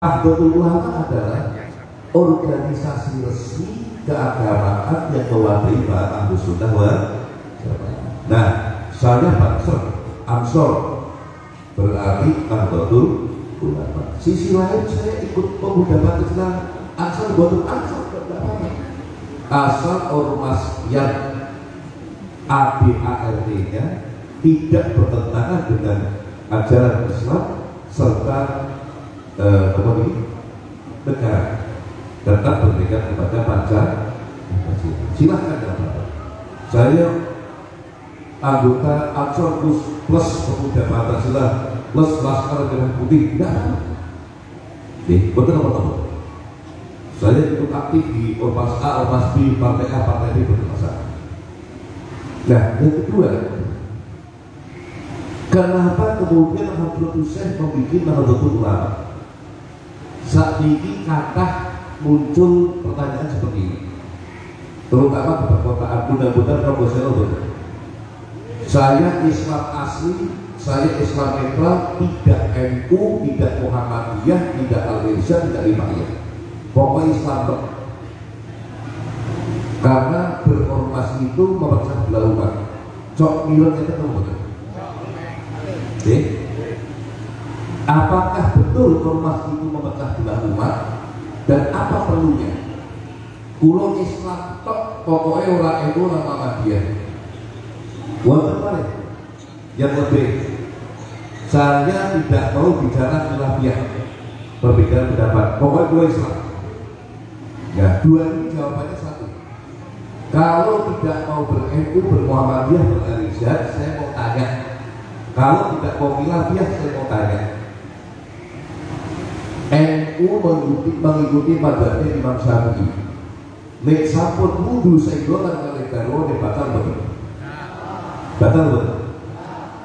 Nahdlatul Ulama adalah organisasi resmi keagamaan yang mewakili para Ahlus Sunnah wal Jamaah. Nah, saya Ansor berarti Nahdlatul Ulama. Sisi lain saya ikut pemuda Pancasila Ansor buat Ansor, asal ormas yang ABART-nya tidak bertentangan dengan ajaran Islam serta negara, tetap berpegang kepada Pancasila. Silahkan ya Bapak. Saya anggota Ansor plus pemuda Pancasila plus Laskar Merah Putih, tidak ada. Betul apa? Saya ikut aktif di Ormas A, Ormas B, Partai A, Partai B bermasalah. Nah, yang kedua, kenapa kemudian Nahdlatul Syekh membuat Nahdlatul Ulama? Saat ini kata muncul pertanyaan seperti ini, terutama di perkotaan. Mudah-mudahan kamu betul. Saya Islam asli, saya Islam netral, tidak NU, tidak Muhammadiyah, tidak Al-Irsyad, tidak Lima-Iyah. Pokoknya Islam. Karena berormas itu memecah belah umat. Cok milen itu kamu betul. Apakah betul ormas itu memecah belah umat dan apa perlunya? Kulo Islam tok, pokoknya orang itu orang Muhammadiyah. Wonten malih yang lebih, saya tidak mau bicara khilafiyah, perbedaan pendapat. Pokoknya gue Islam. Ya, dua ini jawabannya satu. Kalau tidak mau ber-NU, ber-Muhammadiyah, ber-Al-Irsyad, saya mau tanya. Kalau tidak mau khilafiyah, saya mau tanya. NU mengikuti mazhabnya Imam Syafi'i. Nek sampun wudu sehingga kali karo batal betul. Batal betul.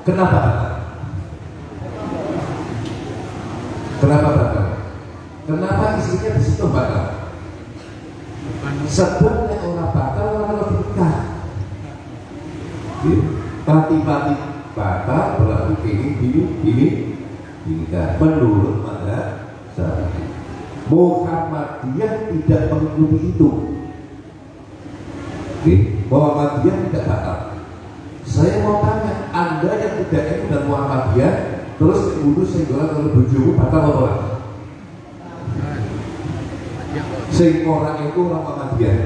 Kenapa batal? Kenapa batal? Kenapa isinya di situ batal? Sebenarnya orang batal orang lebih dekat. Pati-pati batal berarti ini kan menurut mazhab Muhammadiyah tidak mengikuti itu. Muhammadiyah tidak batal. Saya mau tanya, Anda yang tidak NU dan Muhammadiyah terus dibunuh sehingga kalau bojomu batal apa orang? Sehingga orang itu orang Muhammadiyah.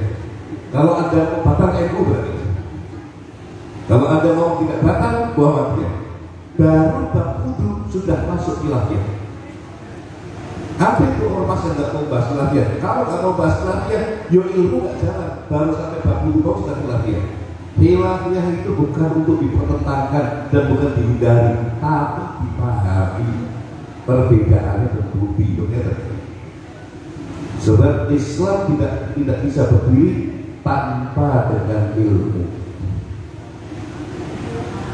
Kalau Anda mau batal NU berarti. Kalau Anda mau tidak batal Muhammadiyah, baru bab wudu sudah masuk khilafiyah. Apa itu ormas yang nggak mau bahas khilafiyah? Kalau nggak mau bahas khilafiyah, yo ilmu nggak jalan. Baru sampai bab wudu kau sudah khilafiyah. Khilafiyah itu bukan untuk dipertentangkan dan bukan dihindari, tapi dipahami perbedaannya berbudi. Sebab Islam tidak bisa berdiri tanpa dengan ilmu.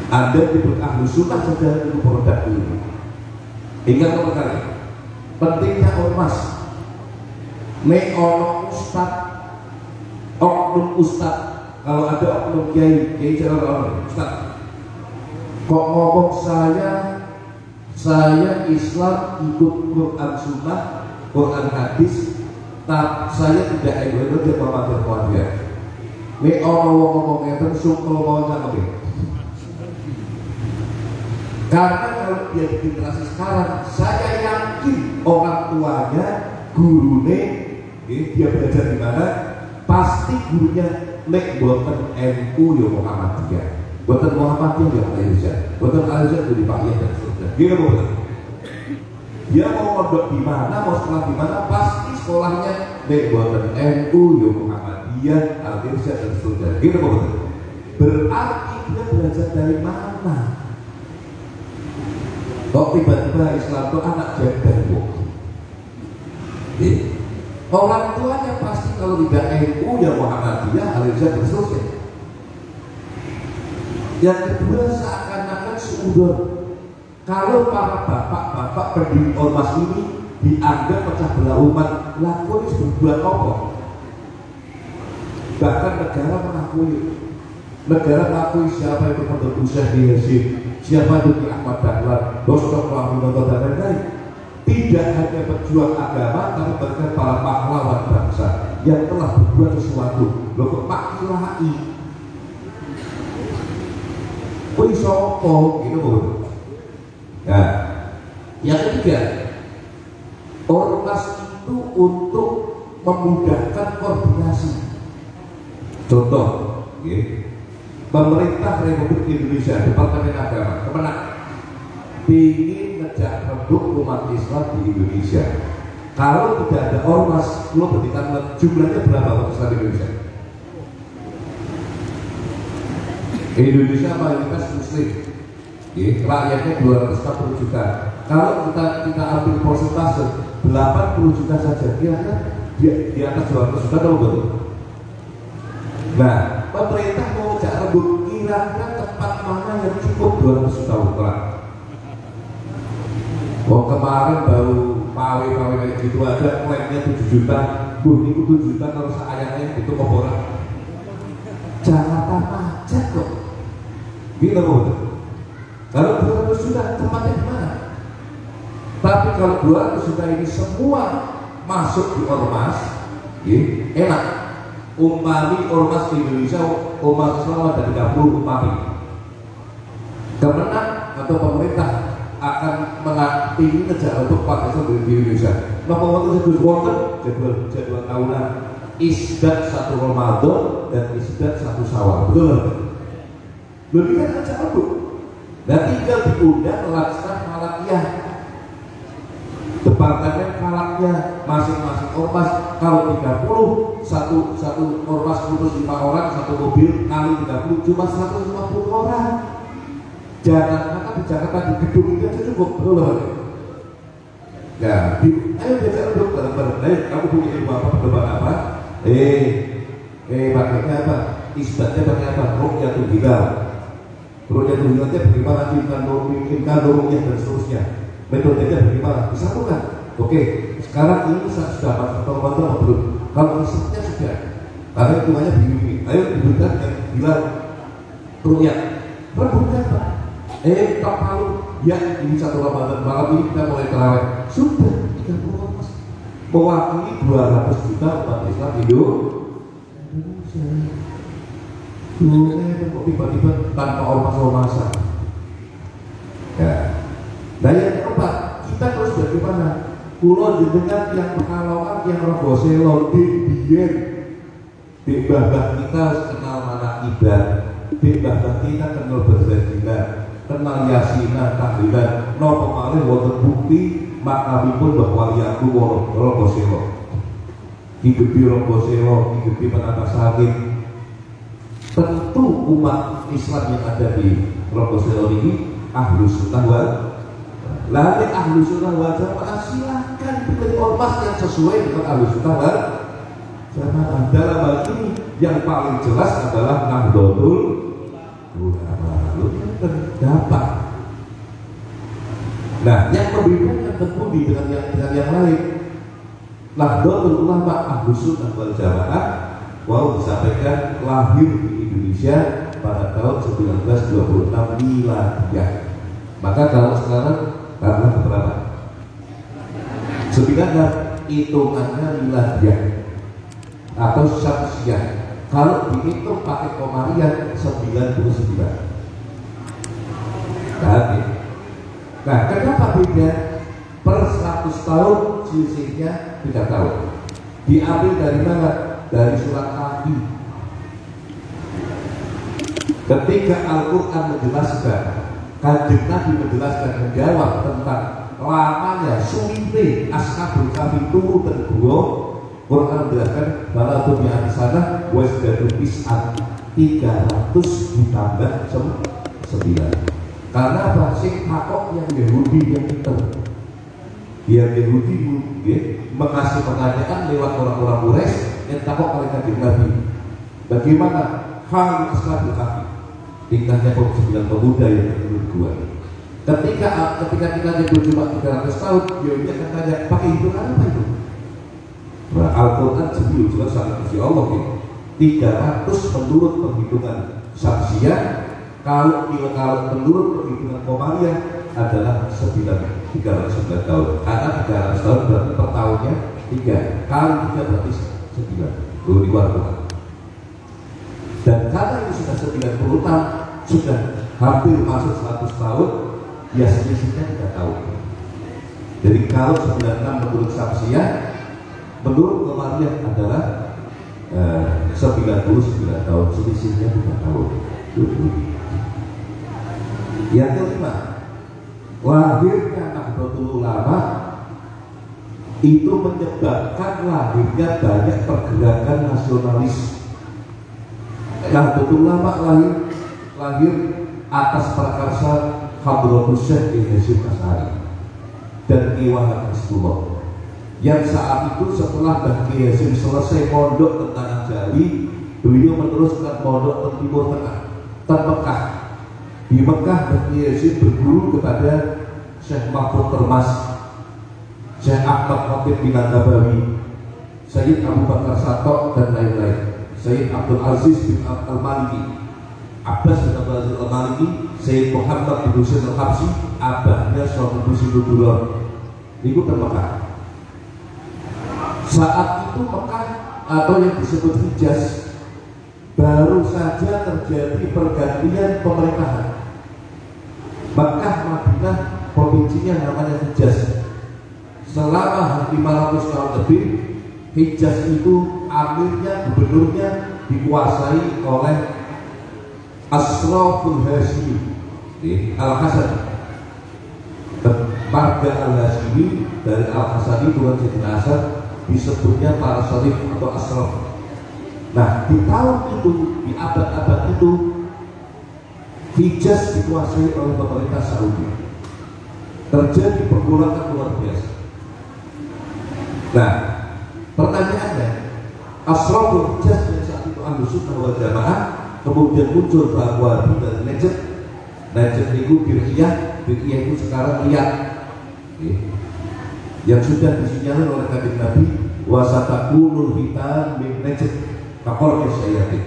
Anda disebut Ahlus Sunnah saja itu produk ilmu. Ingat kali. Pentingnya ormas. Nek ono ustad, oknum ustad. Kalau ada oknum kiai cara orang ustad. Kok ngomong saya Islam ikut Quran Sunnah, Quran hadis, tapi saya tidak egois dia Muhammadiyah. Nek ono ngomong ngeten sungkel mau nang karena kalau dia di generasi sekarang, saya yakin orang tuanya, gurune, dia belajar di mana, pasti gurunya nek boten NU ya Muhammadiyah, boten Muhammadiyah ya Al-Irsyad, boten Al-Irsyad jadi Pak dan seterusnya. Dia boten. Dia mau mondok di mana, mau sekolah di mana, pasti sekolahnya nek boten NU ya Muhammadiyah, Al-Irsyad dan seterusnya. Dia boten. Berarti dia belajar dari mana? Kok tiba-tiba Islam itu anak janda orang tuanya pasti kalau tidak NU ya Muhammadiyah, Al-Irsyad dan seterusnya. Yang kedua seakan-akan suudon. Kalau para bapak-bapak pendiri ormas ini dianggap pecah belah umat, lakoni berbuat apa? Bahkan negara mengakui siapa itu Pondok Syekh di Yasin, siapa itu Ki Ahmad Dahlan, Dostok Lamunata dan lain-lain. tidak hanya pejuang agama, tapi bahkan para pahlawan bangsa yang telah berbuat sesuatu. Loh kok Pak Kiai? Kuwi sapa gitu loh. Nah, yang ketiga, ormas itu untuk memudahkan koordinasi. Contoh, pemerintah Republik Indonesia, Departemen Agama, Kemenak, ingin ngejak rembuk umat Islam di Indonesia. Kalau tidak ada ormas, lo berikan jumlahnya berapa umat Islam di Indonesia? Indonesia mayoritas Muslim, rakyatnya 240 juta. Kalau kita ambil persentase 80 juta saja, kira-kira di atas 200 juta tahu betul? Nah, pemerintah mau ngejak rembuk, kira-kira tempat mana yang cukup 200 juta orang? Kemarin baru pawe kayak gitu aja, klaimnya 7 juta. Ini 7 juta kalau seayahnya itu koporan. Jakarta macet kok. Gitu betul. Kalau 200 juta tempatnya di mana? Tapi kalau 200 juta ini semua masuk di ormas, enak. Umpami ormas di Indonesia, ormas Islam ada 30 umpami. Kemenang atau pemerintah akan mengaktifkan kerja untuk Pak Islam di Indonesia. Maka waktu itu jadwal tahunan Isdat 1 Ramadan dan Isdat 1 Syawal. Betul? Lebih kan kerja apa? Dan tinggal diundang melaksanakan falakiyah. Departemen falaknya masing-masing ormas kalau 30 satu ormas putus 5 orang, satu mobil kali 30 cuma 150 orang. Jangan kata di Jakarta di gedung itu aja cukup, betul loh. Ya, ayo bicara dulu bareng-bareng. Ayo, kamu punya ilmu apa, berdebat apa? Pakainya apa? Isbatnya pakai apa? Rukyatul Hilal. Rukyatul Hilalnya bagaimana bikinkan ruknya dan seterusnya. Metodenya bagaimana? Disatukan. Oke, sekarang ini sudah masuk apa belum? Kalau isbatnya sudah, karena hitungannya begini. Ayo diberikan yang Hilal ruknya. Rebutan Pak. Tak malu, ya ini 1 Ramadan malam ini kita mulai terawih. Sudah 30 ormas mewakili 200 juta umat Islam Indonesia. Kok tiba-tiba tanpa ormas-ormasan? Ya. Nah yang keempat, kita terus bagaimana? Kulo jenengan yang Pekalongan, yang Rogoselo, di Biyen, di mbah kita kenal mana ibadah, di mbah kita kenal berzina, kenal yasina, tahlilan, nopo malih wonten bukti makamipun bahwa waliyaku Rogoselo. Hidupi Rogoselo, hidupi Penatasangin. Tentu umat Islam yang ada di Rogoselo ini Ahlus Sunnah wal Lalu Ahlus Sunnah wal Jamaah silakan pilih ormas yang sesuai dengan Ahlus Sunnah wal Jamaah. Dalam hal ini yang paling jelas adalah Nahdlatul Ulama. Terdapat. Nah, yang membedakan tentu dengan yang lain. Nahdlatul Ulama Ahlus Sunnah wal Jamaah disampaikan lahir di Indonesia pada tahun 1926 Miladiyah. Maka kalau sekarang karena berapa? 9 hitungannya Miladiyah atau Syamsiyah. Kalau dihitung pakai Komariah 99. Nah, kenapa beda? Per 100 tahun selisihnya 3 tahun. Diambil dari mana? Dari surat Kahfi. Ketika Al-Quran menjelaskan, Kanjeng Nabi menjelaskan, menjawab tentang lamanya sulitnya Ashabul Kahfi turun dan gua, Quran menjelaskan bahwa dunia di sana wasdadu is'at 300 ditambah 9. Karena apa? Sing takok yang Yahudi yang pintar. Biar Yahudi mengasih pertanyaan lewat orang-orang Quraisy yang takok oleh Kanjeng Nabi. Bagaimana hal Ashabul Kahfi? Tingkahnya 9 pemuda yang menurut gua. Ketika kita nyebut cuma 300 tahun, Yahudi akan tanya, pakai hitungan apa itu? Nah, Al-Quran sebelum jelas sangat Gusti Allah gitu. 300 menurut perhitungan Syamsiyah, kalau menurut perhitungan Komariah adalah 309 tahun. Karena 300 tahun berarti per tahunnya 3 kali 3 berarti 9. Di luar Tuhan. Dan karena ini sudah 90 tahun, sudah hampir masuk 100 tahun, ya selisihnya 3 tahun. Jadi kalau 96 menurut Syamsiah, menurut Qamariyah adalah 99 tahun, selisihnya 3 tahun. Yang kelima, lahirnya Nahdlatul Ulama itu menyebabkan lahirnya banyak pergerakan nasionalis. Nahdlatul Ulama lahir atas prakarsa Hadratus Syekh Hasyim Asy'ari dan Ki Wahab Hizbullah, yang saat itu setelah Ki Hasyim selesai mondok ke Tanah Jawi, beliau meneruskan mondok ke Timur Tengah, ke Mekah. Di Mekah Ki Hasyim berguru kepada Syekh Mahfud Termas, Syekh Ahmad Khatib bin Nabawi, Sayyid Abu Bakar Satok dan lain-lain, Sayyid Abdul Aziz bin Al-Maliki, Abbas bin Abdul Aziz Al-Maliki, Sayyid Muhammad bin Husain Al-Habsyi, abahnya Syekh Husain Al-Durrah. Itu ke Mekah. Saat itu Mekah atau yang disebut Hijaz baru saja terjadi pergantian pemerintahan. Mekah, Madinah, provinsinya namanya Hijaz. Selama 500 tahun lebih, Hijaz itu amirnya, gubernurnya dikuasai oleh Ashraful Hasyimi Al-Hasani. Marga Al-Hasyimi dari Al-Hasani bukan Sayyidina Hasan, disebutnya para syarif atau asraf. Nah, di tahun itu, di abad-abad itu, Hijaz dikuasai oleh pemerintah Saudi. Terjadi pergolakan luar biasa. Nah, pertanyaannya, asraful Hijaz yang saat itu Ahlus Sunnah wal Jamaah, kemudian muncul bahwa dari Najd itu Birqiyah itu sekarang Riyadh, yang sudah disinyalir oleh Kanjeng Nabi, wasatakunul hitam min Najd kaqornya syayatin,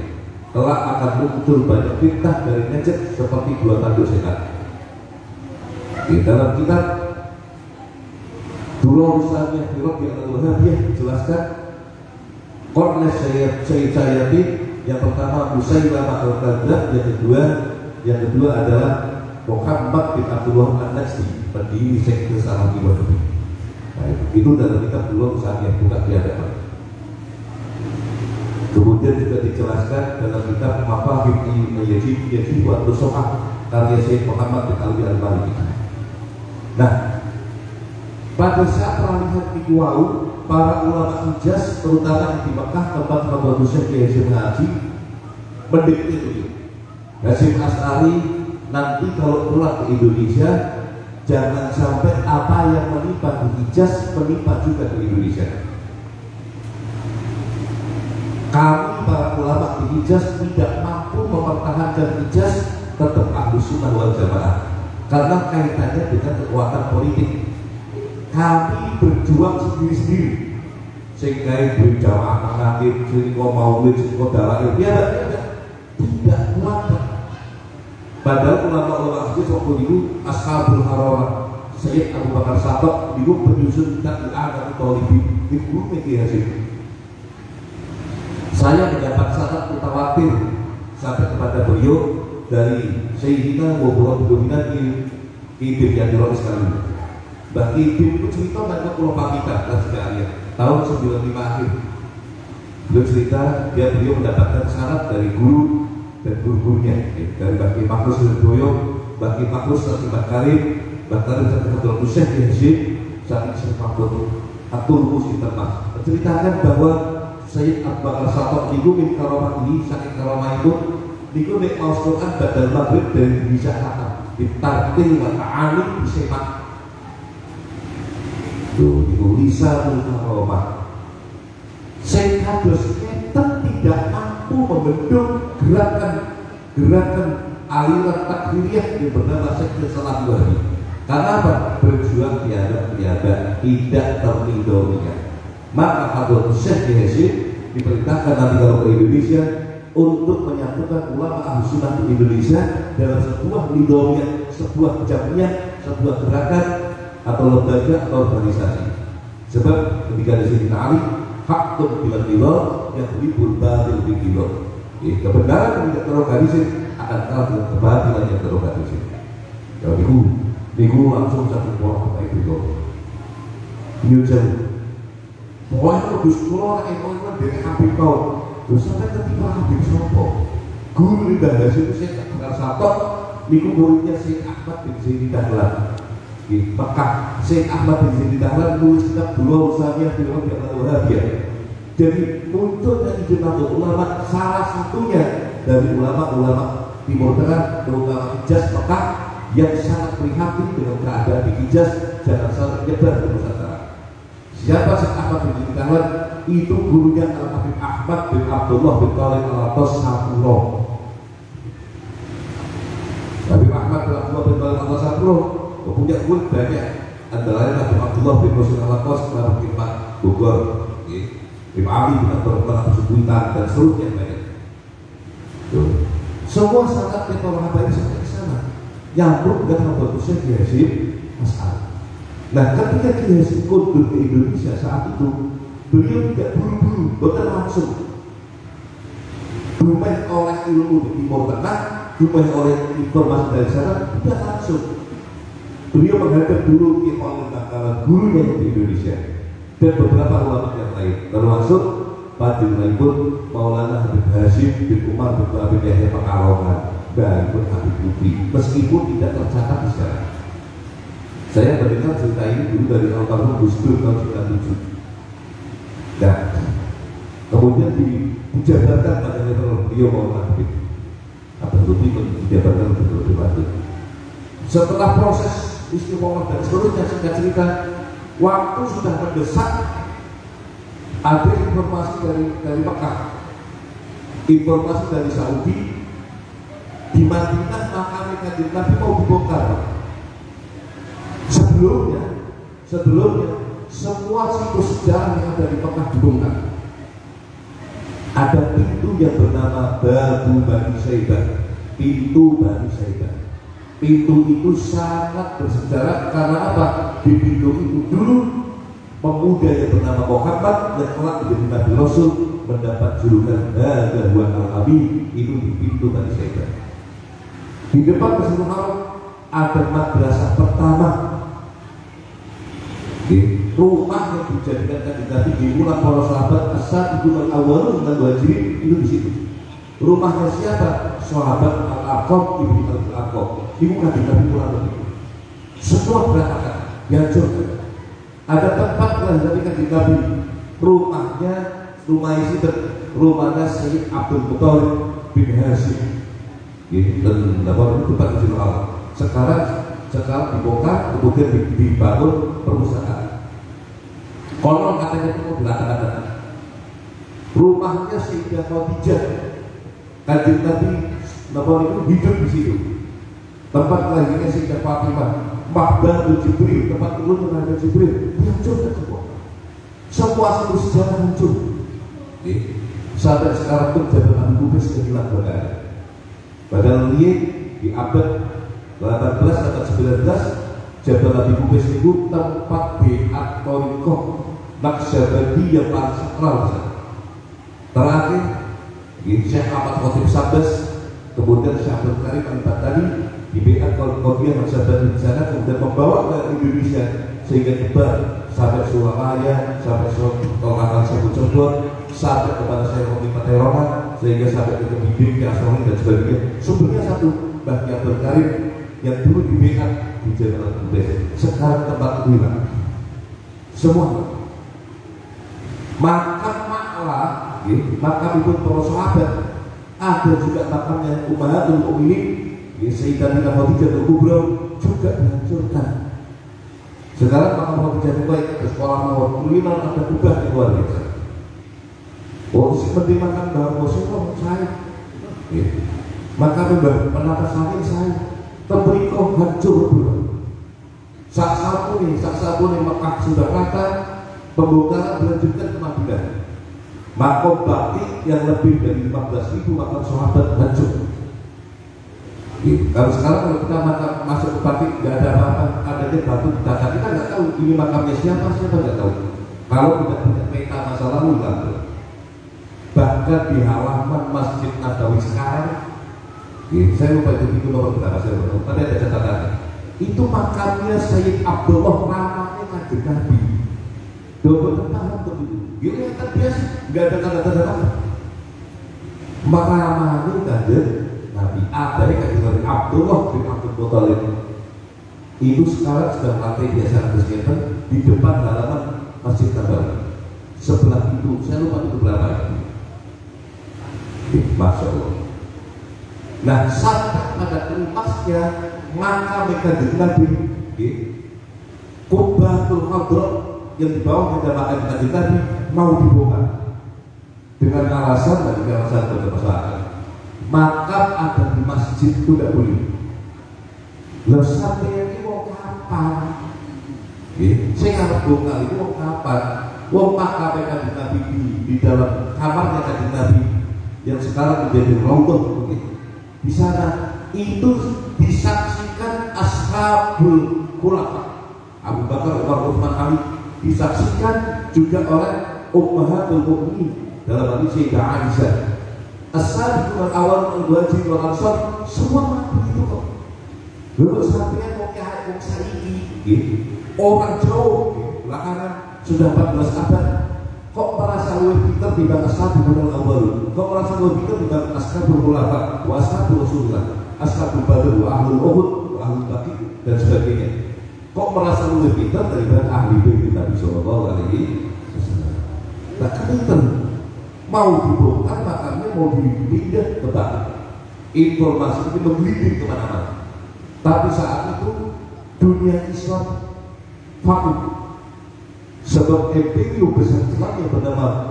kelak akan muncul banyak fitnah dari Najd seperti 2 tanduk setan. Di dalam kitab Durrul Usamiyah fi Rabi' al-Wahabiyah dijelaskan qornya syayatin, yang pertama Musailamah al-Kadzdzab, yang kedua adalah Muhammad bin Abdullah An-Najdi, pendiri sekte Salafi Wahabi. Nah, itu dalam kitab Durrul Usamiyah, bukan di hadapan. Kemudian juga dijelaskan dalam kitab Mafahim Yazid wa Nusukah karya Syekh Muhammad bin Ali Al-Maliki. Nah, pada saat peralihan itu para ulama Hijaz, terutama di Mekah tempat Hadratus Syekh Hasyim Asy'ari, mendikte itu Hasyim Asy'ari nanti kalau pulang ke Indonesia, jangan sampai apa yang menimpa di Hijaz menimpa juga di Indonesia. Kami para ulama di Hijaz tidak mampu mempertahankan Hijaz tetap Ahlus Sunnah wal Jamaah karena kaitannya dengan kekuatan politik. Kami berjuang sendiri-sendiri, sehingga berjamaah mengakhir, sehingga maulid, sehingga dalail, tidak kuat. Padahal ulama-ulama Hijaz waktu itu Ashabul Haramah, Sayyid Abu Bakar Satok itu penyusun kitab Al-Adab Thalibin, itu Ki Hasyim. Saya mendapat sanad mutawatir sampai kepada beliau dari Sayyidina wa Qur'an Ibn yang dirolis sekali. Bahkan itu cerita tentang Pulau Pakita tahun 95 akhir. Beliau cerita beliau mendapatkan syarat dari guru dan guru-gurunya, dari Baki Makrus Surabaya, Baki Makrus Tertibat Karim, bahkan dari Hadratus Syekh Hasyim saat Syekh Mahfud At-Turmus Termas menceritakan bahwa Sayyid Abu Bakar Satok itu min karamah ini, saking karamah itu nek maos Quran badal maghrib dari bisa kata ditartil wa ta'alim bisemak. Itu lisanul karamah. Syekh Hadratus tidak mampu membendung gerakan aliran takfiriyah yang bernama sekte Salafi Wahabi. Karena apa? Berjuang tiada tidak terlindungi. Maka Hadratus Syekh Hasyim diperintahkan nanti kalau ke Indonesia, untuk menyatukan ulama Ahlus Sunnah di Indonesia dalam sebuah nidamiyah, sebuah jamiah, sebuah gerakan atau lembaga atau organisasi. Sebab ketika di sini Ali hakun bila bila yang ribul batil bila, kebenaran yang tidak terorganisir akan kalah dengan kebatilan yang terorganisir. Kalau niku langsung satu orang kayak itu. New jauh. Pokoknya Gus Kula ekonomi dari Habib kau. Terus sampai ketika Habib sopo, guru di Bahasa itu saya kenal satu. Niku muridnya Syekh Ahmad bin Zaini Dahlan. Di Mekah, Syekh Ahmad bin Zaini Dahlan nulis kitab Dua Usahanya Film yang Wahabiyah. Jadi muncul dari jemaah ulama, salah satunya dari ulama-ulama Timur Tengah, terutama Hijaz Mekah, yang sangat prihatin dengan keadaan di Hijaz, jangan sampai nyebar ke Nusantara. Siapa Syekh Ahmad bin Zaini Dahlan? Itu gurunya Al-Habib Ahmad bin Abdullah bin Thalib Al-Atas Sapuro. Habib Ahmad bin Abdullah bin Thalib Al-Atas Sapuro punya guru banyak, antara lain Habib Abdullah bin Musin Al-Atas, Habib Hikmat Bogor, Habib Ali bin Abdullah Subuitan, dan seterusnya banyak. Semua sangat metode habaib sampai ke sana. Yang dengan bagusnya Kiai Hasyim Asy'ari. Nah, ketika Kiai Hasyim kundur ke Indonesia saat itu, beliau tidak buru-buru, bukan langsung dumeh oleh ilmu di Timur Tengah, dumeh oleh informasi dari sana, tidak langsung. Beliau menghadap dulu Kiai Maulid Takalan, gurunya di Indonesia, dan beberapa ulama yang lain, termasuk Fadilaipun Maulana Habib Hasyim bin Umar bin Habib Yahya Pekalongan dan Habib Lutfi, meskipun tidak tercatat di sana. Saya mendengar cerita ini dulu dari almarhum Gus Dur tahun 97. Nah, kemudian dijabarkan pada level beliau Maulana Habib Lutfi dijabarkan lebih lanjut. Setelah proses istimewa dan seluruhnya singkat cerita, waktu sudah mendesak. Ada informasi dari Mekah, informasi dari Saudi, di Madinah makam Kanjeng Nabi mau dibongkar. Sebelumnya semua situs sejarah yang ada di Mekah dibongkar. Ada pintu yang bernama Babu Bani Saidah, pintu Bani Saidah. Pintu itu sangat bersejarah karena apa? Di pintu itu dulu pemuda yang bernama Muhammad yang telah menjadi Nabi Rasul mendapat julukan Hadawan Al-Abi, itu di pintu Bani Saidah. Di depan Masjidil Haram ada madrasah pertama, rumah yang dijadikan Kanjeng Nabi dimulai para sahabat As-Sabiqun Al-Awwalun dan Muhajirin, itu di situ. Rumahnya siapa? Sahabat Al-Aqab ibnu Al-Aqab. Ibu Kanjeng Nabi pulang begitu. Semua berantakan, dihancurkan. Ada tempat kelahiran Kanjeng Nabi, rumahnya rumahnya Syekh Abdul Muthalib bin Hasyim. Dan tempat itu sekarang dibongkar, kemudian dibangun perpustakaan. Konon katanya itu mau dilakukan. Rumahnya Sayyidah Khadijah, Kanjeng Nabi itu hidup di situ. Tempat kelahirannya Sayyidah Fatimah, Mahbadul Jibril, tempat turun Nabi Jibril, dihancurkan semua. Semua situs sejarah hancur. Sampai sekarang pun Jabal Abi Qubais sudah hilang benar. Padahal dia di abad 18 atau 19, Jabal Abi Qubais itu tempat biat Thariqah Naqsyabandi yang paling sakral. Terakhir, Syekh Ahmad Khatib Sabdas, kemudian Syekh Abdul Karim Al-Batani di biat Qadiyah Naqsyabandi di sana, kemudian membawa ke Indonesia sehingga nyebar sampai Surabaya, sampai Tolatan Sebu Cirebon, sampai kepada Syekh Romi Paterongan, sehingga sampai ke Bibir, Kiasoni dan sebagainya. Sumbernya satu, Mbah Abdul Karim yang dulu dibekat di Jabal Abi Qubais, sekarang tempat itu hilang semua. Makam Ma'la, makam itu para sahabat, ada juga makamnya Ummahatul Mukminin, Sayyidah Khadijah Al-Kubra, juga dihancurkan. Sekarang makam Khadijah itu baik, ada sekolah minimal, ada kubah yang luar biasa. Oh, seperti makam Mbah Rasulullah saya, makam Mbah Penatas Langit saya, tembriko hancur pula. Sak sapu nih Mekah sudah rata, pembongkaran dilanjutkan ke Madinah. Makom bakti yang lebih dari 15.000 makam sahabat hancur. Kalau sekarang kalau kita masuk ke bakti nggak ada apa-apa, adanya batu di tanah, kita nggak tahu ini makamnya siapa nggak tahu. Kalau tidak punya peta masa lalu nggak tahu. Bahkan di halaman Masjid Nabawi sekarang, saya lupa itu nomor berapa, saya lupa. Tadi ada catatannya. Itu makamnya Sayyid Abdullah, ramahnya Kanjeng Nabi. Double tentang begitu. Dia kan biasa, nggak ada tanda-tanda apa. Ramahnya Kanjeng Nabi. Ada Kanjeng Nabi Abdullah bin Abdul Muthalib. Itu sekarang sudah lantai biasa kesehatan di depan halaman Masjid Nabawi. Sebelah itu, saya lupa itu berapa itu. Masya Allah. Nah, sampai pada keempatnya maka Kanjeng Nabi Qubbatul Hadrat yang di bawah kejamaah Kanjeng Nabi mau dibongkar dengan alasan pada masyarakat. Maka ada di masjid itu tidak boleh. Lalu sampai ini mau kapan? Saya harus bongkar itu mau kapan? Wong maka Kanjeng Nabi di dalam kamarnya Kanjeng Nabi yang sekarang menjadi rawdoh di sana itu disaksikan ashabul khulafa Abu Bakar, Umar, Utsman, Ali, disaksikan juga oleh ummahatul mukminin dalam hadis Sayyidah Aisyah. As-sabiqun al-awwalun al-muhajirin wal ansar semua begitu kok. Lalu sampai mau ke saiki orang jauh belakangan sudah 14 abad kok merasa lebih pintar dibanding ashabul awal, kok merasa lebih pintar dibanding ashabul khulafa wa ashabul rasulullah, ashabul badr wa ahlul uhud wa ahlul baqi dan sebagainya. Kok merasa lebih pintar daripada ahli bait Nabi sallallahu alaihi wasallam. Nah, kan mau dibongkar makamnya mau dipindah ke Bali. Informasi itu menggelitik kemana-mana. Tapi saat itu dunia Islam vakum. Sebab imperium besar Islam yang bernama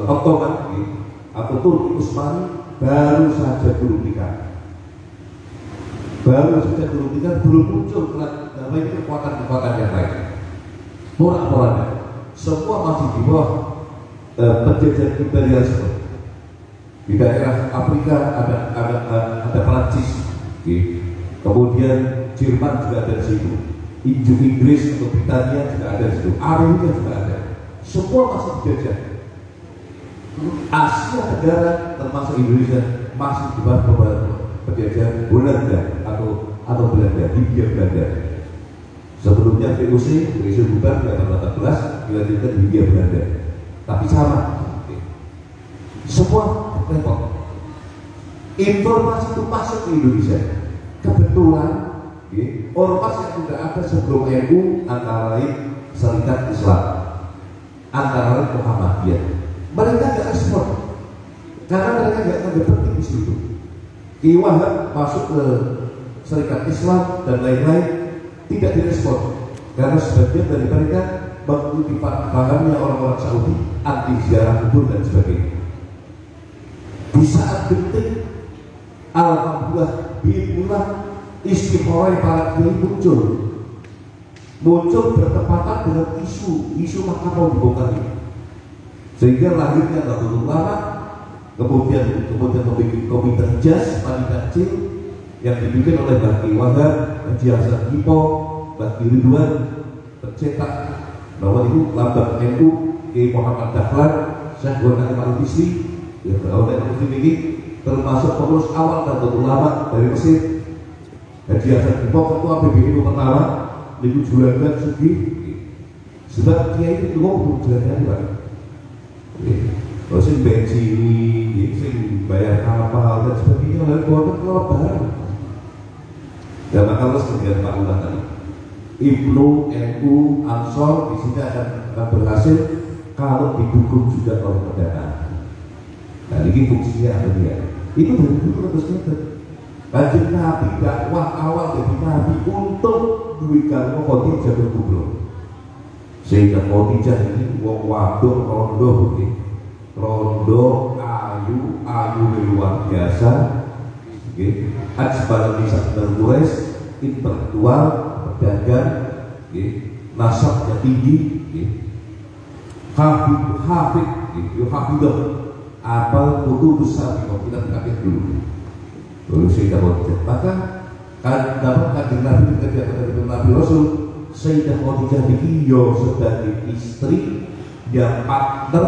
Ottoman atau Turki Utsmani baru saja gulungan, belum muncul namanya kekuatan-kekuatan yang lain. Porak-poraknya semua masih di bawah penjajahan imperialisme. Di daerah Afrika ada Prancis, kemudian Jerman juga ada di situ. Inggris atau Britania juga ada di situ, Amerika juga ada, semua masih dijajah. Asia Tenggara termasuk Indonesia masih di bawah penjajahan Belanda atau Belanda, Hindia Belanda. Sebelumnya VOC bukan di abad 18 dilanjutkan Hindia Belanda, tapi sama. Semua repot. Informasi itu masuk ke Indonesia. Kebetulan ormas yang sudah ada sebelum NU antara lain Serikat Islam, antara lain Muhammadiyah. Mereka nggak respon karena mereka nggak ada penting di situ. Ki Wahab masuk ke Serikat Islam dan lain-lain tidak direspon karena sebagian dari mereka mengikuti pahamnya orang-orang Saudi anti ziarah kubur dan sebagainya. Di saat genting, alhamdulillah biiznillah istiqoroh para kiai muncul bertepatan dengan isu maka mau dibongkar ini, sehingga lahirnya Nahdlatul Ulama, kemudian membuat komite Hijaz Panitia kecil yang dibikin oleh Baki Wahab, Haji Hasan Kipo, Baki Ridwan, tercetak bahwa itu lambang NU Kiai Muhammad Dahlan, Syekh Ghani Al-Bisri, yang berada di Muslim ini termasuk pengurus awal Nahdlatul Ulama dari Mesir. Haji Hasan Kipo ketua PBNU pertama, Ibu Juragan Sugi, sebab Kiai itu mau berjalan Pak. Sing bensin, sing bayar kapal dan sebagainya, lalu keluar baru. Dan maka terus kemudian Pak Ulah tadi, Ibnu, NU, Ansor di sini akan berhasil kalau didukung juga oleh pendanaan. Nah ini fungsinya apa dia? Itu dari dulu terus kita. Kanjeng Nabi dakwah awal dari Nabi untuk duikan Khadijah kubro. Sehingga Khadijah ini wong wadon rondo ayu luar biasa. Ajbal nisa dan Quraisy, intelektual, pedagang, nasabnya tinggi, hafid hafidhah apa putus sapi kalau kita kaget dulu lalu Sayyidah Khadijah. Maka kan dapat kajian Nabi ketika Nabi Rasul Sayyidah Khadijah beliau sebagai istri yang partner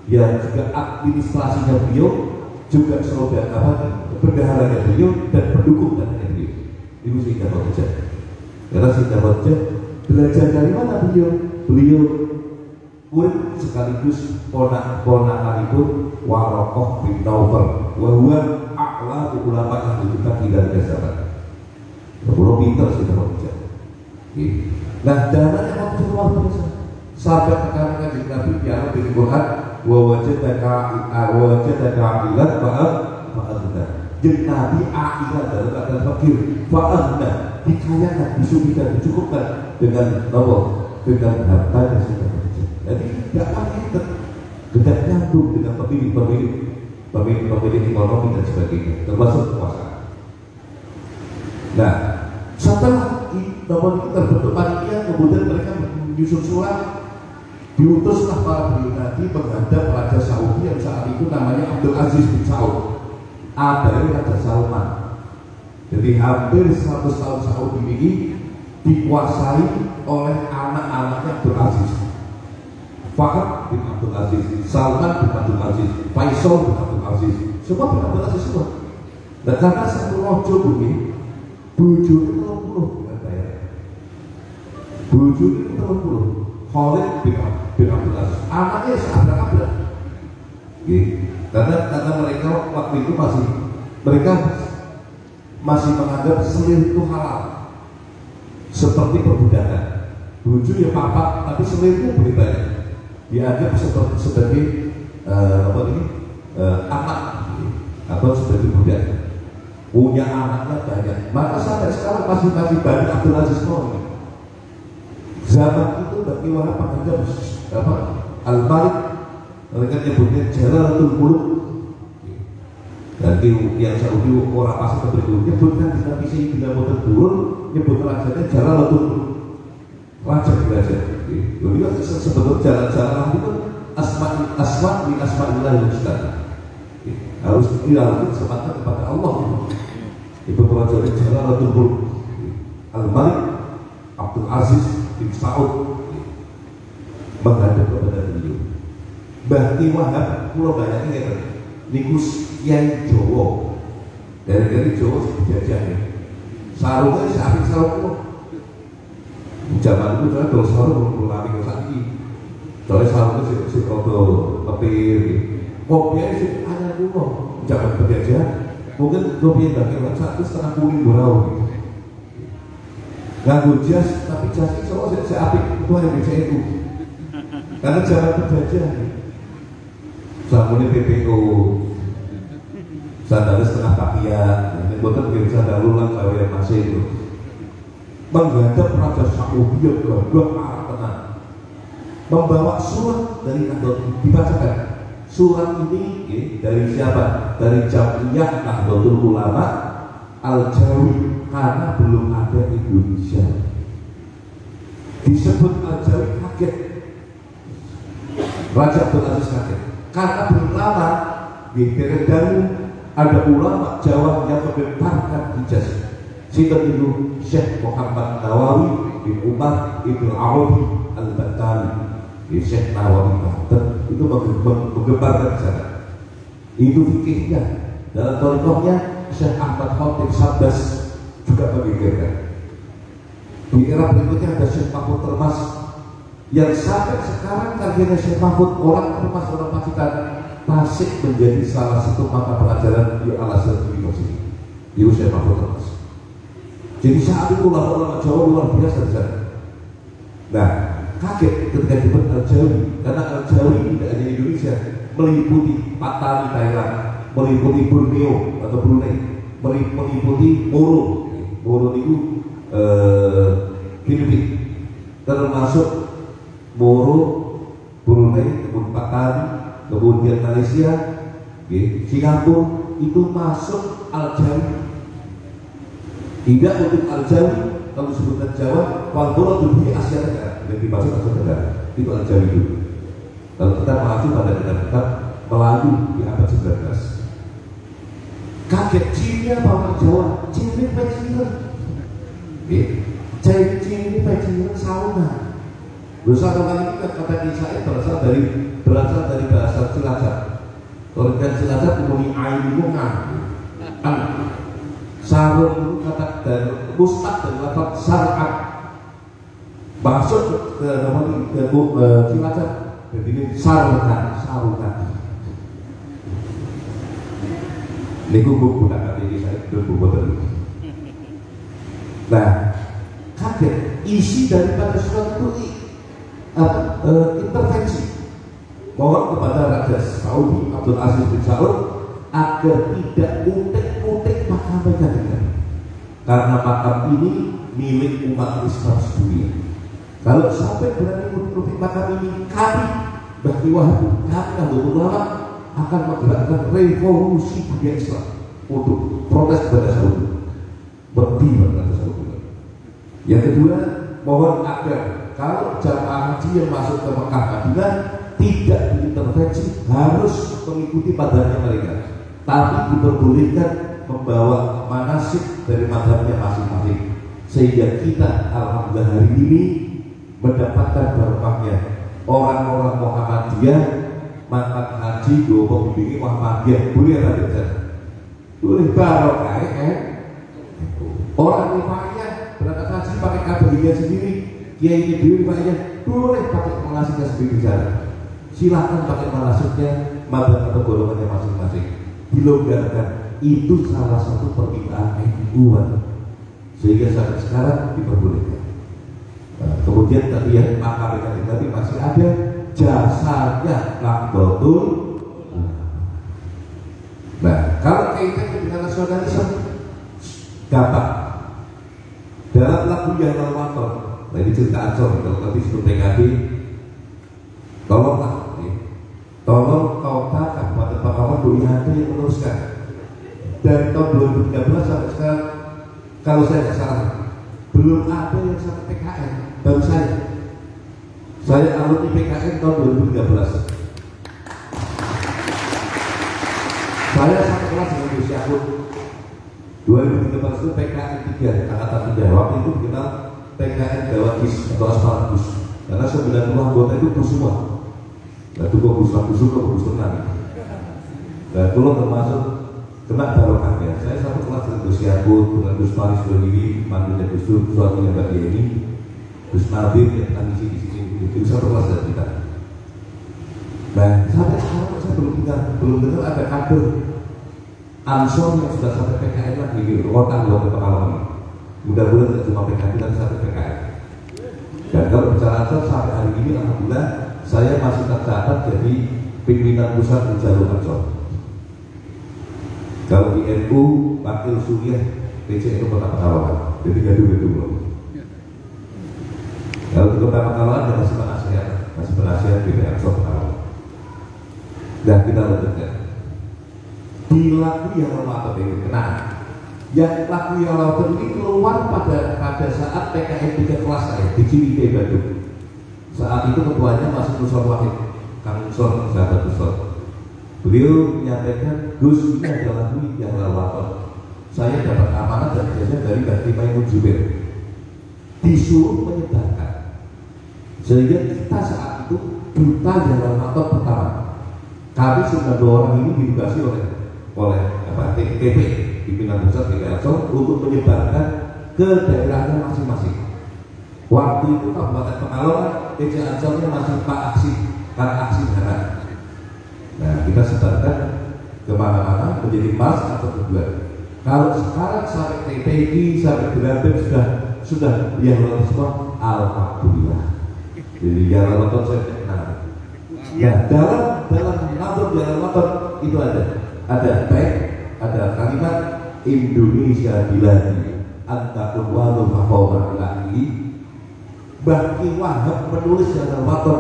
yang juga administrasinya beliau juga saudara bendaharanya beliau dan pendukung dari beliau. Ibu Sayyidah Khadijah. Karena Sayyidah Khadijah belajar dari mana beliau? Beliau murid sekaligus ponakan itu Waraqah bin Nawfal wa huwa a'la ulama ahli kitab ila zaman. Beliau pintar Sayyidah Khadijah. Nah, dananya waktu luar biasa. Sampai tekanan di Nabi yang di Quran wa wajadaka a'ilat fa'adna. Jadi Nabi a'ilat dalam keadaan fakir fa'adna, dikayakan, disugikan, dicukupkan dengan apa? Dengan hartanya Sayyidah Khadijah. Jadi tidak pakai tidak nyambung dengan pemilik ekonomi dan sebagainya, termasuk kekuasaan. Nah, setelah nomor itu terbentuk panitia, kemudian mereka menyusun surat, diutuslah para beliau Nabi menghadap Raja Saudi yang saat itu namanya Abdul Aziz bin Saud, dari Raja Salman. Jadi hampir 100 tahun Saudi ini dikuasai oleh anak-anaknya Abdul Aziz. Fahd bin Abdul Aziz, Salman bin Abdul Aziz, Faisal bin Abdul Aziz, semua bin Abdul Aziz semua. Dan karena satu rojo ini, buju itu 30 dengan bayar. Buju itu 30. Khalid bin Abdul Aziz, anaknya seabrak-abrak. Karena mereka waktu itu masih menganggap selingkuh halal, seperti perbudakan. Buju ya papa, tapi selingkuh boleh bayar. Dianggap sebagai anak atau sebagai budak, punya anaknya banyak. Maka sampai sekarang masih banyak Abdul Aziz Mohon. Zaman itu bagi orang penganggap Al-Malik, mereka nyebutnya Jalalatul Muluk. Dan yang Saudi orang pasal berikut nyebutkan kita bisa bila mau turun, nyebut rajanya Jalalatul Muluk, raja. Jadi sebetulnya jalan-jalan itu asma min asma'illah al-husna. Harus dilakukan semata kepada Allah. Itu perajaan Jalalatul Muluk, Al-Malik Abdul Aziz bin Saud menghadap kepada beliau. Bahti Wahab pulau bayangnya niku Kiai Jawa. Dari Jawa dijajah. Sarungnya sapi sarung. Zaman itu saya dong sarung belum lari ke sana. Soalnya sarungnya si rodo kepir. Kopinya sih ada dulu. Zaman berjajah. Mungkin kopinya bagian 1,5 kuning burau. Nganggo jas, tapi jas itu soalnya saya apik itu yang bisa itu. Karena zaman berjajah. Samune PPO, sandalnya setengah pakaian, ini bukan bisa dalulan kalau yang masih itu. Menghadap Raja Saudi yang gagah arah tenang, membawa surat dari Nahdlatul, dibacakan. Surat ini dari siapa? Dari Jamiyah Nahdlatul Ulama Al-Jawi, karena belum ada Indonesia. Disebut Al-Jawi kaget. Raja Abdul Aziz kaget. Karena belum lama di Terengganu ada ulama Jawa yang membentarkan Hijaz. Sinten itu Syekh Muhammad Nawawi bin Umar Ibnu Arabi Al-Battani. Syekh Nawawi Banten itu menggembarkan di sana. Itu fikihnya. Dalam contohnya Syekh Ahmad Khatib Sabbas juga memikirkan. Di era berikutnya ada Syekh Mahfud Termas yang sampai sekarang kajian Syekh Mahfud orang Termas orang Pacitan masih menjadi salah satu mata pelajaran di Al-Azhar University di Syekh Mahfud Termas. Jadi saat itu ulama Jawa luar biasa di sana. Nah, kaget ketika disebut Al-Jawi, karena Al-Jawi tidak hanya Indonesia, meliputi Patani Thailand, meliputi Borneo atau Brunei, meliputi Moro itu Filipina, termasuk Moro, Brunei, kemudian Patani, kemudian Malaysia, Singapura, itu masuk Al-Jawi. Tidak untuk Al-Jawi, kalau disebutkan Jawa, Walbora di Asia Tenggara, yang dimaksud Asia Tenggara, itu Al-Jawi itu. Kalau kita maju pada negara Melayu di abad 19. Kaget Cina bawa Jawa, Cina pecinan, Cina pecinan sauna. Sauna ini kata kisah berasal dari bahasa Cilacap. Kalau kan Cilacap kemudian air itu sarung itu kata dari mustaq dari lafaz sar'at. Maksud ke Cilacap jadi sarungan. Ini buku gunakan ini saya buku dulu. Nah, kaget isi daripada surat itu intervensi. Mohon kepada Raja Saudi Abdul Aziz bin Saud agar tidak utik-utik makam mereka, karena makam ini milik umat Islam sedunia. Kalau sampai berani utik-utik makam ini, kami Bagi Wahabi, kami Nahdlatul Ulama akan menggerakkan revolusi dunia Islam untuk protes kepada Saudi, berdiri pada Saudi. Yang kedua, mohon agar kalau jamaah haji yang masuk ke Mekah Madinah tidak diintervensi, harus mengikuti padanya mereka, tapi diperbolehkan membawa manasik dari mazhabnya masing-masing, sehingga kita alhamdulillah hari ini mendapatkan barokahnya orang-orang Muhammadiyah mangkat haji doa bimbingi Muhammadiyah boleh ada boleh barokah orang Rifa'iyah berangkat haji pakai kabelnya sendiri, kiai ini diri Rifa'iyah boleh pakai manasiknya sendiri sana. Silakan pakai manasiknya mazhab atau golongannya masing-masing, dilonggarkan. Itu salah satu permintaan NU sehingga sampai sekarang diperbolehkan. Nah, kemudian tadi ya makam tadi masih ada jasanya Nahdlatul. Nah, kalau kaitannya dengan nasionalisme gampang. Dalam lagu yang Ramadan, nah ini cerita Ancol, kalau nanti sebelum PKB, tolonglah, tolong kota Kabupaten Pakuan Boyolali yang meneruskan. Dari tahun 2013 sampai sekarang, kalau saya tidak salah, belum ada yang sampai PKN. Baru saya alumni PKN tahun 2013. Saya satu kelas dengan Gus Yakut. 2013 itu PKN 3, angkatan 3. Waktu itu dikenal PKN Dawakis atau Asparagus, karena 90 anggota itu Gus semua. Nah itu kok Gus Lakusu, kok Gus Tenang. Nah kalau termasuk kena barokahnya. Saya satu kelas dengan Gus Yakut, dengan Gus Faris Doliwi, mantunya Gus Dur, suaminya Mbak Yeni, Gus Nabil yang tangisi di sini. Itu satu kelas dengan kita. Nah sampai sekarang saya belum dengar ada kader Ansor yang sudah sampai PKN lagi di kota Luar Pekalongan. Mudah-mudahan tidak cuma PKN tapi sampai PKN. Dan kalau bicara Ansor sampai hari ini alhamdulillah saya masih tercatat jadi pimpinan pusat di jalur Ansor. Kalau di NU Wakil Suriah PCNU Kota Pekalongan, jadi gaduh itu belum. Kalau di Kota Pekalongan ya masih penasihat di Ansor Pekalongan. Dan kita lanjutkan. Di lagu yang Ramadan ini kenal. Yang lagu yang Ramadan ini keluar pada saat PKN 3 kelas saya di Ciwidey Bandung. Saat itu ketuanya masih Nusron Wahid, Kang Nusron, sahabat Nusron. Beliau menyampaikan, Gus ini adalah lagu yang Ramadan. Saya dapat amanat dan ijazah dari Mbak Timaimun Jubair, disuruh menyebarkan. Sehingga kita saat itu duta yang Ramadan pertama. Kami 92 orang ini ditugasi oleh TPP pimpinan pusat di Ansor untuk menyebarkan ke daerahnya masing-masing. Waktu itu Kabupaten Pekalongan DC Ansornya masih Pak Aksi Haran. Nah kita sebarkan kemana-mana menjadi Mas atau kedua. Kalau sekarang sampai TPI sampai Berabel sudah yang lalu semua alhamdulillah. Jadi yang lalu saya kenal. Ya dalam natur jalan motor itu ada tag, ada kalimat Indonesia biladi antakun walu fahawar ilahi. Baki Wahab menulis jalan motor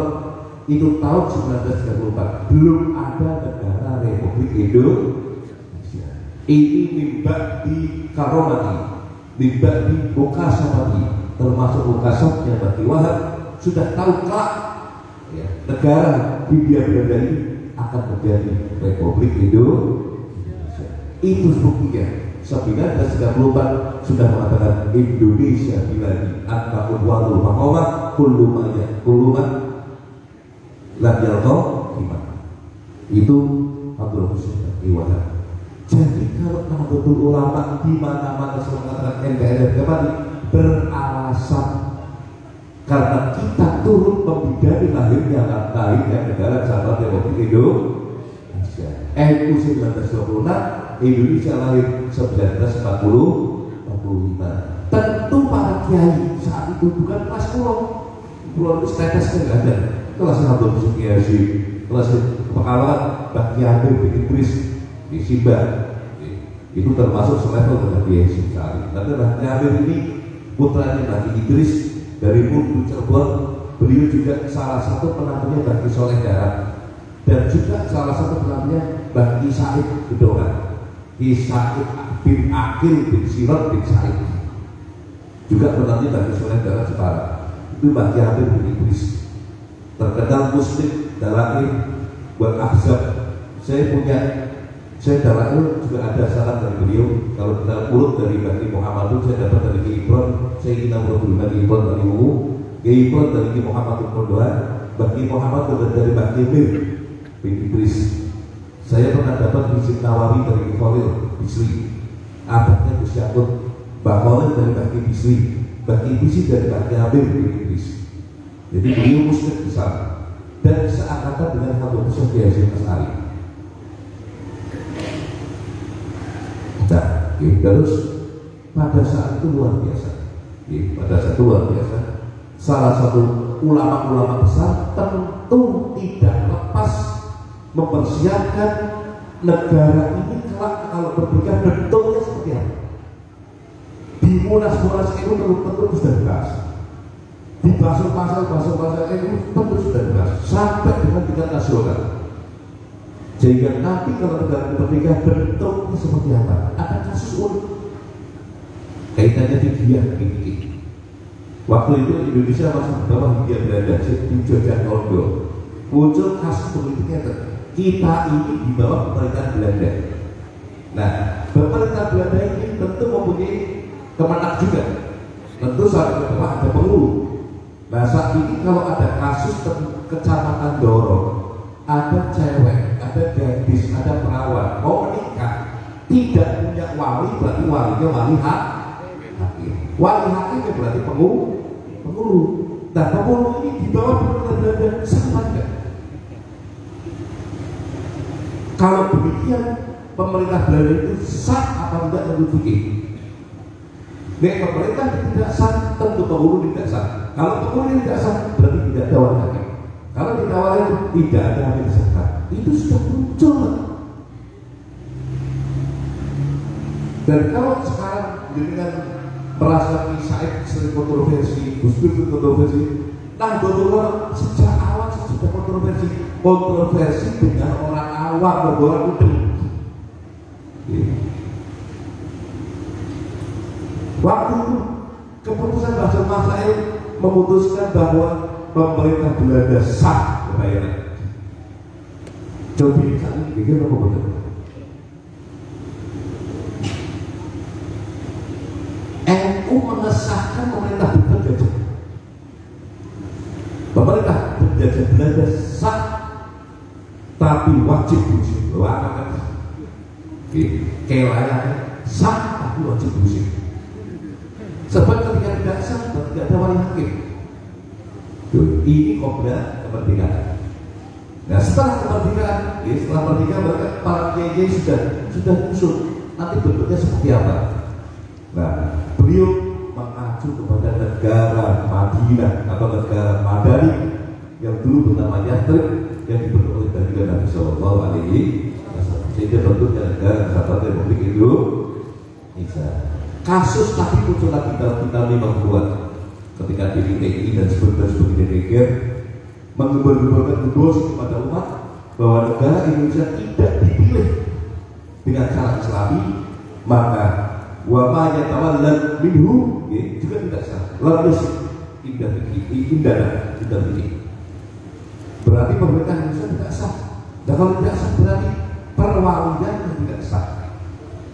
itu tahun 1934. Belum ada negara Republik Indonesia. Ini mimba di Karomati, mimba di Bukasabati, termasuk Bukasab yang Baki Wahab sudah tahu kelak. Ya, negara Hindia Belanda ini akan menjadi Republik Indonesia. Itu buktinya. 1934 sudah mengatakan Indonesia biladi an-naqul wadul maqamah kullu lam yalqa iman. Itu Abdul Husain Iwan. Jadi kalau Nahdlatul Ulama di mana-mana mengatakan NKRI kembali beralasan karena kita turut membidani lahirnya negara kesatuan Republik Indonesia. NU 1926, Indonesia lahir 1945. Tentu para kiai saat itu bukan kelas pulau itu statusnya nggak ada. Kelas Abdul Husain, kelas Pekalongan, Mbah Kiai bin Idris di Simba, itu termasuk selevel dengan Kiai sekali. Tapi Mbah Kiai ini putranya Mbah Idris dari Putu Cirebon, beliau juga salah satu penantunya Mbah Ki Soleh Darat dan juga salah satu penantunya Mbah Ki Said Gedongan, Ki Said bin Akil bin Sirot bin Said, juga penantunya Mbah Ki Soleh Darat Jepara. Itu Mbah Kiai bin Idris, terkenal muslim dalam buat ahzab. Saya dalam juga ada saran dari beliau. Kalau kita urut dari Bani Muhammadun, saya dapat dari Kiai Ibron, saya ingin urut dari Ibron dari Umu, Kiai Ibron dari Kiai Muhammadun Pondohan, Bani Muhammad dari Bani Mir bin Idris. Saya pernah dapat Hizib Nawawi dari Kiai Khalil Bisri, abadnya Gus Yakut, Mbah Khalil dari Bani Bisri, Bani Bisri dari Bani Amir bin Idris. Jadi beliau muslim besar dan seangkatan dengan Habib Musa Kiai Hasyim Asy'ari. Nah, terus pada saat itu luar biasa. Salah satu ulama-ulama besar tentu tidak lepas mempersiapkan negara ini kelak kalau berpikir bentuknya seperti apa. Di munas-munas itu tentu sudah dibahas. Di pasal-pasal itu tentu sudah dibahas sampai dengan tingkat nasional. Sehingga nanti kalau negara merdeka bentuknya seperti apa? Ada kasus unik kaitannya Hindia begini. Waktu itu Indonesia masih di bawah Hindia Belanda, dijajah Tondo. Muncul kasus politiknya kita ini di bawah pemerintahan Belanda. Nah, pemerintah Belanda ini tentu mempunyai kemenang juga. Tentu saat itu ada penghulu. Nah saat ini kalau ada kasus kecamatan Dorong, ada cewek, ada gadis, ada perawan mau menikah, tidak punya wali, berarti walinya wali hakim. Wali hakimnya berarti penghulu. Nah penghulu ini di bawah pemerintah Belanda sama enggak? Kalau demikian pemerintah Belanda itu sah apa tidak menurut fikih? Pemerintah tidak sah, tentu penghulu tidak sah. Kalau penghulu tidak sah, berarti tidak ada wali hakim. Kalau tidak wali hakim, tidak ada hakim sah. Itu sudah muncul. Dan kalau sekarang dengan merasa Said sering kontroversi, Gus Dur kontroversi, nah betul sejak awal sudah kontroversi dengan orang awam, orang udah. Waktu itu keputusan Basel Masail memutuskan bahwa pemerintah Belanda sah kebayaran. Coba kali ini apa betul? NU mengesahkan pemerintah penjajah. Pemerintah penjajah Belanda sah, tapi wajib muslim. Kelayangan sah, tapi wajib muslim. Sebab ketika tidak sah, tidak ada wali hakim. Ini kobra kemerdekaan. Nah setelah kemerdekaan, para kiai sudah usul nanti bentuknya seperti apa. Nah beliau mengacu kepada negara Madinah atau negara Madani yang dulu bernama Yathrib yang dibentuk oleh Nabi Sallallahu Alaihi Wasallam. Sehingga bentuknya negara kesatuan Republik Indonesia. Kasus tadi muncul lagi dalam kita memang kuat ketika DPTI dan sebagainya DPR menggembar-gemborkan bos kepada umat bahwa negara Indonesia tidak dipilih dengan cara Islami, maka wama yatawallad minhu juga tidak sah. Lalu indah ini. berarti pemerintah Indonesia tidak sah. Dan kalau tidak sah berarti perwalian tidak sah.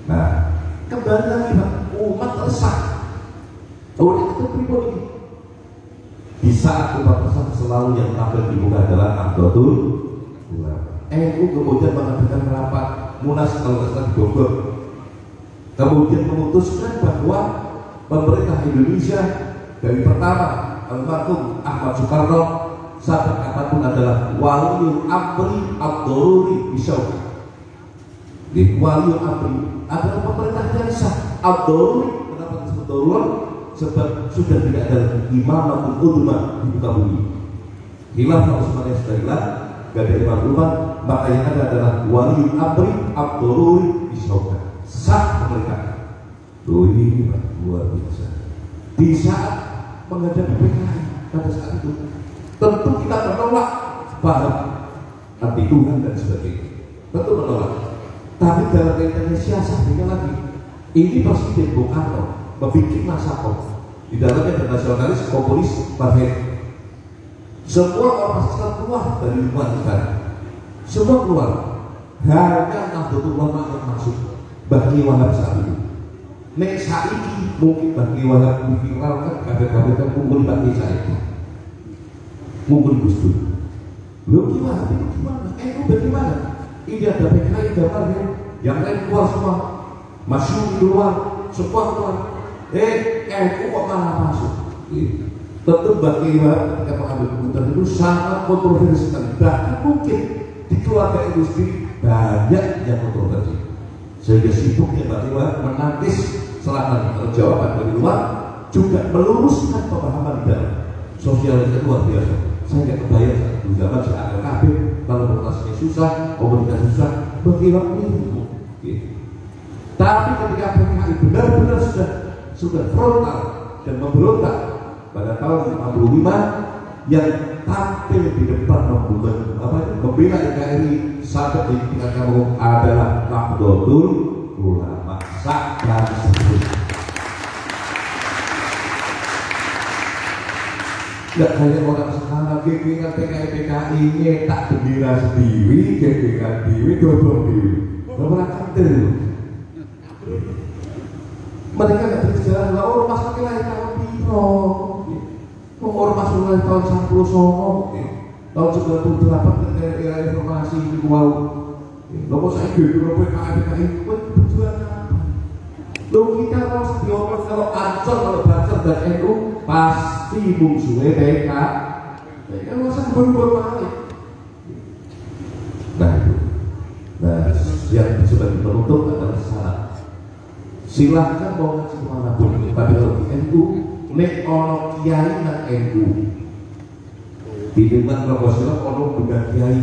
Nah, kembali lagi Pak, umat resah. Oleh itu pribadi di saat umat resah selalu yang tampil di muka adalah Nahdlatul Ulama. NU kemudian mengadakan rapat Munas kalau nggak salah di Bogor, kemudian memutuskan bahwa pemerintah Indonesia dari pertama almarhum Ahmad Soekarno sampai kapanpun adalah waliul amri ad-daruri bisyauq. Di waliul amri adalah pemerintah yang sah. Ad-daruri, kenapa disebut darurat? Sebab sudah tidak ada imamatul ulama di muka bumi. Khilafah Utsmaniyah sudah hilang, gak ada imam ulama, maka yang ada adalah waliul amri ad-daruri bisyauq. Sah pemerintah. Loh ini luar biasa. Di saat menghadapi PKI pada saat itu tentu kita menolak paham anti Tuhan dan sebagainya, tentu menolak. Tapi dalam kaitannya siasatnya lagi, ini Presiden Bung Karno membuat nasakoh di dalamnya ada nasionalis, komunis, partai. Semua orang Islam keluar dari lingkungan negara, semua keluar. Hanya Nahdlatul Ulama yang masuk. Bagi Wahab saat itu. Nek saiki mungkin bagi Wahab diviralkan kabar-kabar kumpul bagi saiki. Mungkin Gus Dur. Lo gimana? Itu gimana? Bagaimana? Ini ada PKI gambarnya, yang lain keluar semua, masuk di luar, semua keluar. Kok malah masuk? Tentu bagi Wahab ketika mengambil keputusan itu sangat kontroversial. Bahkan mungkin di keluarga itu sendiri banyak yang kontroversi. Sehingga sibuknya bagi Wahab menangkis serangan jawaban dari luar, juga meluruskan pemahaman dalam sosial itu luar biasa. Saya nggak kebayang di zaman sekarang kabeh kalau berklasnya susah, komunikasi susah, berkira ini. Tapi ketika PKI benar-benar sudah frontal dan memberontak pada tahun 55 yang tampil di depan membela NKRI sampai di tingkat kampung adalah Nahdlatul Ulama. Sakral sebut. Nggak kayak orang sekarang gegengan PKI ini tak bendera sendiri, gegengan diri, dodol diri. Orang kantor itu. Mereka nggak berjalan lah. Ormas lagi lahir tahun piro. Ormas mulai tahun 1999, tahun 98 era reformasi itu wow. Lalu saya geger PKI berjuang apa? Lalu kita harus diomong kalau Ansor, kalau Banser dan NU pasti musuhnya PKI. Kan masa berburu balik. Nah itu. Nah yang sebagai penutup adalah syarat. Silahkan mau ngaji kemanapun, tapi kalau di NU, nek ono kiai nang NU, di lingkungan proporsional ono dengan kiai,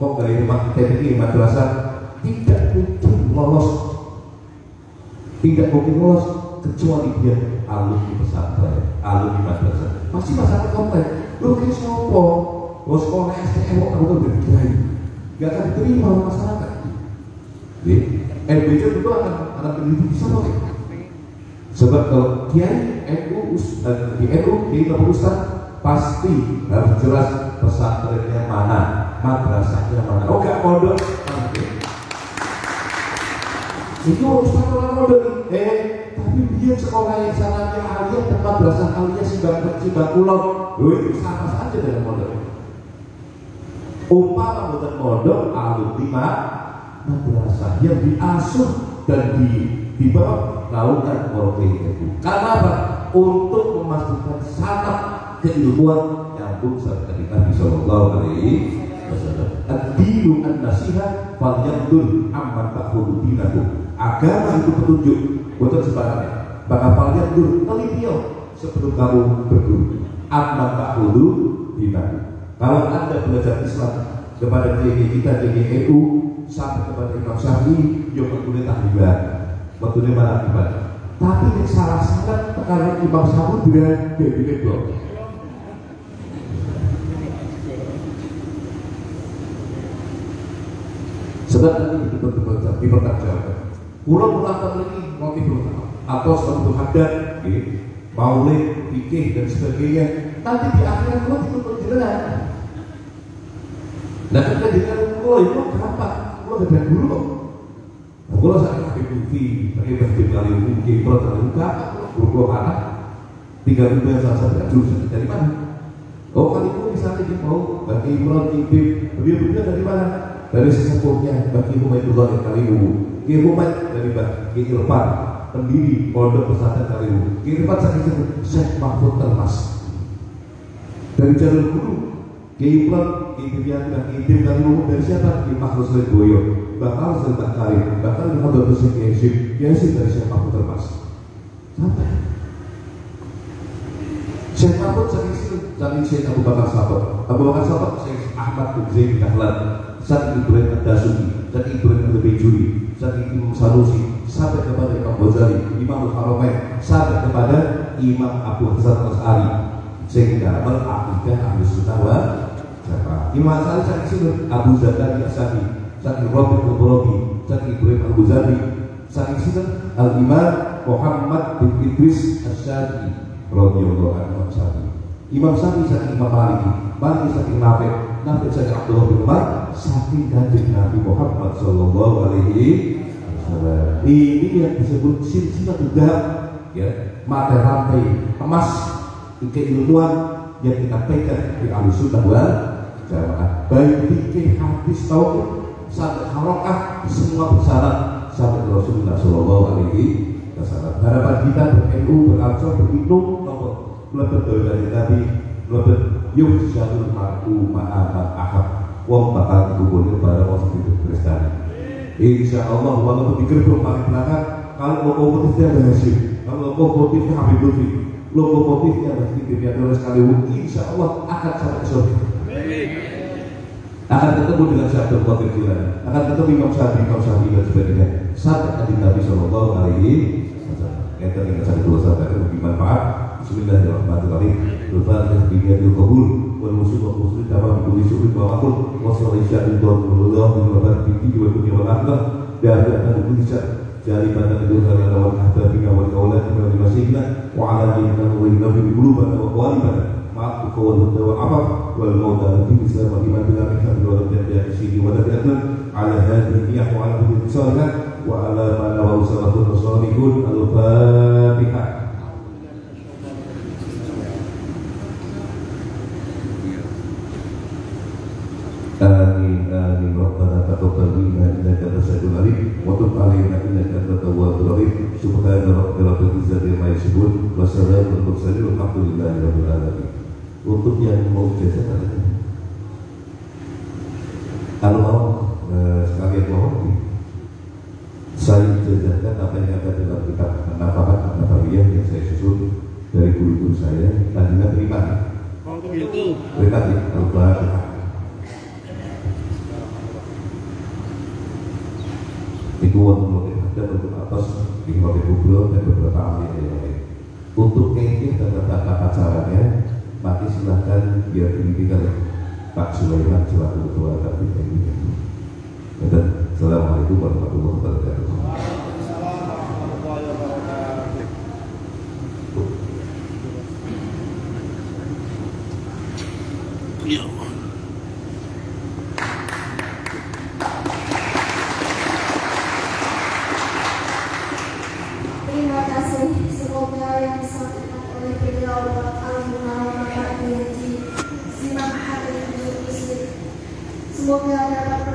kok dari rumah TNI madrasah tidak mungkin lolos, tidak mungkin lolos kecuali dia alumni pesantren, alumni madrasah. Pasti masyarakat komplek, lu kayak sopo, lo sekolah STM kok kamu udah kiai, gak akan diterima oleh masyarakat. LBJ itu akan pendidik bisa loh. Sebab kalau kiai NU di NU di Ustaz pasti harus jelas pesantrennya mana, madrasahnya mana. Oh gak pondok. Itu Ustaz orang pondok. Tapi dia sekolah yang sananya aliyah dan madrasah aliyah Simbang Kulon. Itu sama saja dengan pondok. Umpama bukan pondok alumni madrasah yang diasuh dan di bawah naungan Orping itu. Karena apa? Untuk memastikan sanad keilmuan nyambung sampai Nabi Sallallahu Alaihi Wasallam. Ad-dinu an-nasiha fal yandur amman ta'khudhu dinakum. Agama itu petunjuk, bukan sembarangan. Maka fal yandur teliti sebelum kamu berguru. Amman ta'khudhu dinakum. Kalau Anda belajar Islam kepada kita NU sampai kepada Imam Syafi'i, yo betulnya tahlilan, betulnya malah ibadah. Tapi yang salah sangat karena Imam Syafi'i dia bikin blok. Sebab nanti dipertanggungjawabkan. Pulau melakukan lagi motif atau suatu hadat, maulid, fikih dan sebagainya. Nanti di akhirat pulau itu berjalan. Nah kan dengan kulo itu gampang, kulo ada guru kok. Kulo sakit pakai TV, pakai baju kali mungkin kulo terlalu gampang, guru kulo mana? 3.000 yang salah jurusan dari mana? Oh kali itu misalnya kita mau bagi Imron Ibn, beliau dari mana? Dari sesepuhnya bagi Humaydullah yang Kaliwu, Ki Humayd dari Bagi Irfan, pendiri Pondok Pesantren Kaliwu, Ki Irfan sakit Syekh Mahfud Termas. Dari jalur guru, Ki Imron, Ki Biryani dan Ki Ibn Kaliwu dari siapa? Ki Mahfud Boyo, bakal Serta Karim, bakal Muhammad Hussein Ki Hashim dari Syekh Mahfud Termas. Sampai Syekh Mahfud saking Syekh Abu Bakar Sabat, Syekh Ahmad bin Zaid Dahlan, saking Ibrahim Ad-Dasuki, saking Ibrahim Al-Bejuri, saking Imam Sanusi, sampai kepada Imam Ghazali, Imam Al-Haramain, sampai kepada Imam Abu Hasan Al-As'ari, sehingga berakidah Ahlus Sunnah wal Jamaah. Imam Al-As'ari saking Abu Zakaria As-Sani, saking Rabi' Al-Qurabi, saking Ibrahim Al-Ghazali, saking Al-Imam Muhammad bin Idris Asy-Syafi'i radhiyallahu anhu. Imam Syafi'i saking Imam Malik saking Nafi' saking Abdullah bin Umar, saking Kanjeng Nabi Muhammad sallallahu alaihi wasallam. Ini yang disebut silsilatul dzahab, ya, mata rantai emas keilmuan yang kita pegang di Ahlus Sunnah wal Jamaah. Baik fikih, hadis, tauhid, sampai harokah, semua bersyarat sampai Rasulullah sallallahu alaihi wasallam. Harapan kita ber-NU, ber-Ansor, berhitung lebet dari Nabi, lebet yuhsyarul mar'u ma'aman ahab, wong bakal dikumpulkan pada waktu hidup Kristani. Insya Allah walaupun di gerbong paling belakang, kalau lokomotifnya ada Hashim, kalau lokomotifnya Habib Lutfi, lokomotifnya ada Fikirnya Dolores Kaliwu, insya Allah akan sampai surga. Akan ketemu dengan Syekh Abdul Qadir Jilani, akan ketemu Imam Syafi'i dan sebagainya. Sampai hadis Nabi Sallallahu Alaihi Wasallam. Kita ingin satu dua sampai bermanfaat. Bismillahirrahmanirrahim. Al-Fatihah biyadil qabul wal musuh wa musuh tamam bi syukur wa aqul wa sallallahu alaihi wa barik fi wa dunya wal akhirah bi'adha kulli syai' jariban al-dunya wal ahbabina wal awladina wal masihina wa ala dinina wa nabi qulubana wa qalibana ma'aku qawlan wa afaq wal mauta fi islam wa iman bil akhirah wa al-jannah fi wa al-jannah ala hadhihi wa ala hadhihi salihah wa ala ma nawa sallallahu salihun. Al-Fatihah. Amin amin Rabbana taqabbal minna innaka antas samiul alim wa tub alaina innaka antat tawwabur rahim. Subhana rabbil izzati amma yasifun wa salamun alal mursalin walhamdulillahi rabbil alamin. Untuk yang mau ijazah katanya, kalau mau sekalian mohon saya ijazahkan apa yang ada dalam kitab Nafahat Nafawiyah yang saya susun dari guru-guru saya. Tadinya terima terima di Al-Fatihah. Itu untuk untuk atas di Robi Kubro dan beberapa ahli yang lain. Untuk kengkeh dan tata caranya, maka silahkan biar dibimbing oleh Pak Sulaiman selaku ketua KPI. Dan Assalamualaikum warahmatullahi wabarakatuh. Terima kasih, semoga yang disampaikan oleh beliau Al-Munawwar Al-Haji Imam Habib Muslim semoga dapat